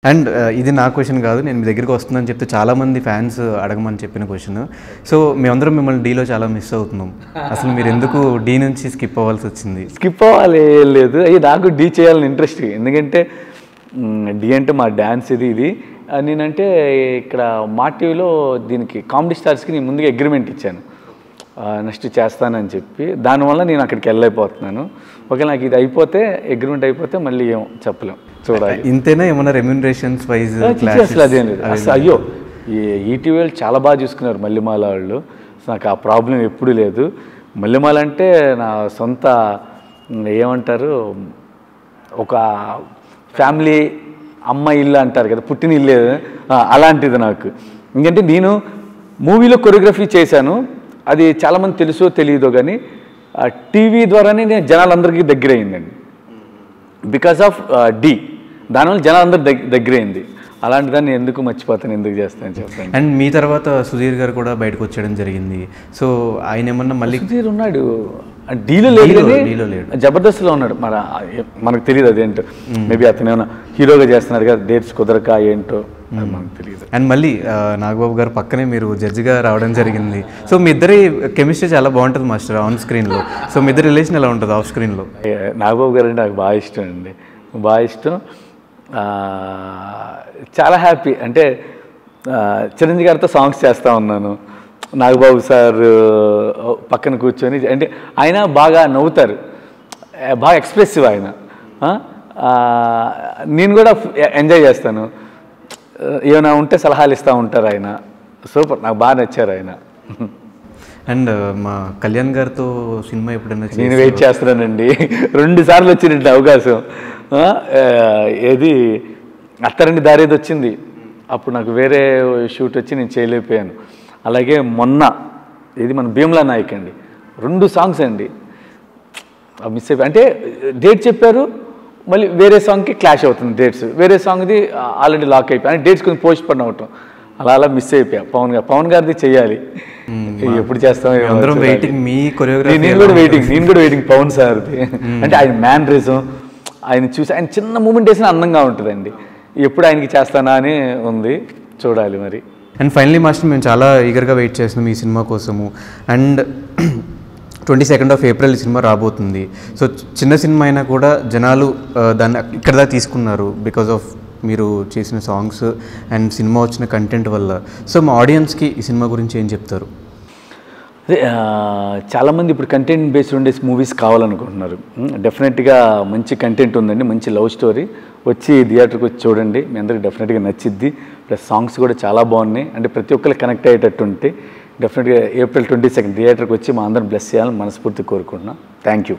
And ఇది నా question కాదు, నేను మీ దగ్గరికి వస్తుందని చెప్తే చాలామంది ఫ్యాన్స్ అడగమని చెప్పిన క్వశ్చన్. సో మేమందరం మిమ్మల్ని డీలో చాలా మిస్ అవుతున్నాం. అసలు మీరు ఎందుకు డీ నుంచి స్కిప్ అవ్వాల్సి వచ్చింది? స్కిప్ అవ్వాలి లేదు, అయ్యి నాకు డీ చేయాలని ఇంట్రెస్ట్. ఎందుకంటే డీ అంటే మా డ్యాన్స్ ఇది నేనంటే ఇక్కడ మా టీవీలో దీనికి కామెడీ స్టార్స్కి నేను ముందుగా అగ్రిమెంట్ ఇచ్చాను, నెక్స్ట్ చేస్తానని చెప్పి. దానివల్ల నేను అక్కడికి వెళ్ళైపోతున్నాను. ఒకవేళ నాకు ఇది అయిపోతే, అగ్రిమెంట్ అయిపోతే మళ్ళీ ఏం చెప్పలేం, చూడాలి. ఇంతేనా ఏమన్నా రెమ్యూనరేషన్స్ వైజ్? అసలు అదేం లేదు అసలు. అయ్యో, ఈటీవీ వాళ్ళు చాలా బాగా చూసుకున్నారు మల్లెమాల వాళ్ళు. నాకు ఆ ప్రాబ్లం ఎప్పుడూ లేదు. మల్లెమాల అంటే నా సొంత ఏమంటారు, ఒక ఫ్యామిలీ అమ్మ ఇల్లు అంటారు కదా, పుట్టిన ఇల్లే, అలాంటిది నాకు. ఎందుకంటే నేను మూవీలో కొరియోగ్రఫీ చేశాను, అది చాలామంది తెలుసో తెలియదో కానీ టీవీ ద్వారానే నేను జనాలందరికీ దగ్గర అయిందండి. బికాస్ ఆఫ్ డీ, దానివల్ల జనాలందరూ దగ్గర అయింది. అలాంటి దాన్ని ఎందుకు మర్చిపోతాను, ఎందుకు చేస్తాను చెప్పండి. అండ్ మీ తర్వాత సుధీర్ గారు కూడా బయటకు వచ్చేయడం జరిగింది. సో ఆయన ఏమన్నా మళ్ళీ సుధీర్ ఉన్నాడు డీలో లేడు, జబర్దస్త్లో ఉన్నాడు. మనకు తెలియదు అదేంటో. మేబీ అతను ఏమైనా హీరోగా చేస్తున్నాడు కదా, డేట్స్ కుదరక ఏంటో మనకు తెలియదు. అండ్ మళ్ళీ నాగబాబు గారు పక్కనే మీరు జడ్జిగా రావడం జరిగింది. సో మీ ఇద్దరి కెమిస్ట్రీ చాలా బాగుంటుంది మాస్టర్ ఆన్ స్క్రీన్లో. సో మీ ఇద్దరి రిలేషన్ ఎలా ఉంటుంది ఆఫ్ స్క్రీన్లో? నాగబాబు గారు అంటే నాకు బాగా ఇష్టం అండి, బాగా ఇష్టం. చాలా హ్యాపీ. అంటే చిరంజీవి గారితో సాంగ్స్ చేస్తూ ఉన్నాను, నాగబాబు సార్ పక్కన కూర్చొని. అంటే ఆయన బాగా నవ్వుతారు, బాగా ఎక్స్ప్రెసివ్ ఆయన. నేను కూడా ఎంజాయ్ చేస్తాను, ఏమైనా ఉంటే సలహాలు ఇస్తూ ఉంటారు ఆయన. సూపర్, నాకు బాగా నచ్చారు ఆయన. అండ్ మా కళ్యాణ్ గారితో సినిమా ఎప్పుడైనా? నేను వెయిట్ చేస్తున్నానండి, 2 సార్లు వచ్చినట్టు అవకాశం. ఏది అత్తరండి దారేది వచ్చింది, అప్పుడు నాకు వేరే షూట్ వచ్చి నేను చేయలేకపోయాను. అలాగే మొన్న ఇది మన భీమ్లా నాయక్ అండి, 2 సాంగ్స్ అండి మిస్ అయిపోయి. అంటే డేట్ చెప్పారు, మళ్ళీ వేరే సాంగ్కి క్లాష్ అవుతుంది డేట్స్, వేరే సాంగ్ది ఆల్రెడీ లాక్ అయిపోయి, అంటే డేట్స్ కొంచెం పోస్ట్ పడిన అవటం, అలా మిస్ అయిపోయా. పవన్ గారిది చెయ్యాలి, ఎప్పుడు చేస్తాం. మీ కొరియోగ్రఫీ నేను కూడా వెయిటింగ్ పవన్ సార్ది. అంటే ఆయన మ్యానరిజం, ఆయన చూసి ఆయన చిన్న మూమెంట్ వేసినా అందంగా ఉంటుందండి. ఎప్పుడు ఆయనకి చేస్తానా అని ఉంది, చూడాలి మరి. అండ్ ఫైనలీ మాస్టర్, మేము చాలా ఈగర్గా వెయిట్ చేస్తున్నాం ఈ సినిమా కోసము. అండ్ 22nd of April ఈ సినిమా రాబోతుంది. సో చిన్న సినిమా అయినా కూడా జనాలు దాన్ని ఇక్కడ దాకా తీసుకున్నారు బికాజ్ ఆఫ్ మీరు చేసిన సాంగ్స్ అండ్ సినిమా వచ్చిన కంటెంట్ వల్ల. సో మా ఆడియన్స్కి ఈ సినిమా గురించి ఏం చెప్తారు? అదే చాలామంది ఇప్పుడు కంటెంట్ బేస్డ్ ఉండే మూవీస్ కావాలనుకుంటున్నారు. డెఫినెట్గా మంచి కంటెంట్ ఉందండి, మంచి లవ్ స్టోరీ. వచ్చి థియేటర్కి వచ్చి చూడండి, మీ అందరికి డెఫినెట్గా నచ్చిద్ది. ప్లస్ సాంగ్స్ కూడా చాలా బాగున్నాయి, అంటే ప్రతి ఒక్కరికి కనెక్ట్ అయ్యేటట్టు ఉంటే. డెఫినెట్గా April 22 థియేటర్కి వచ్చి మా అందరం బ్లెస్ చేయాలని మనస్ఫూర్తి కోరుకుంటున్నాం. Thank you.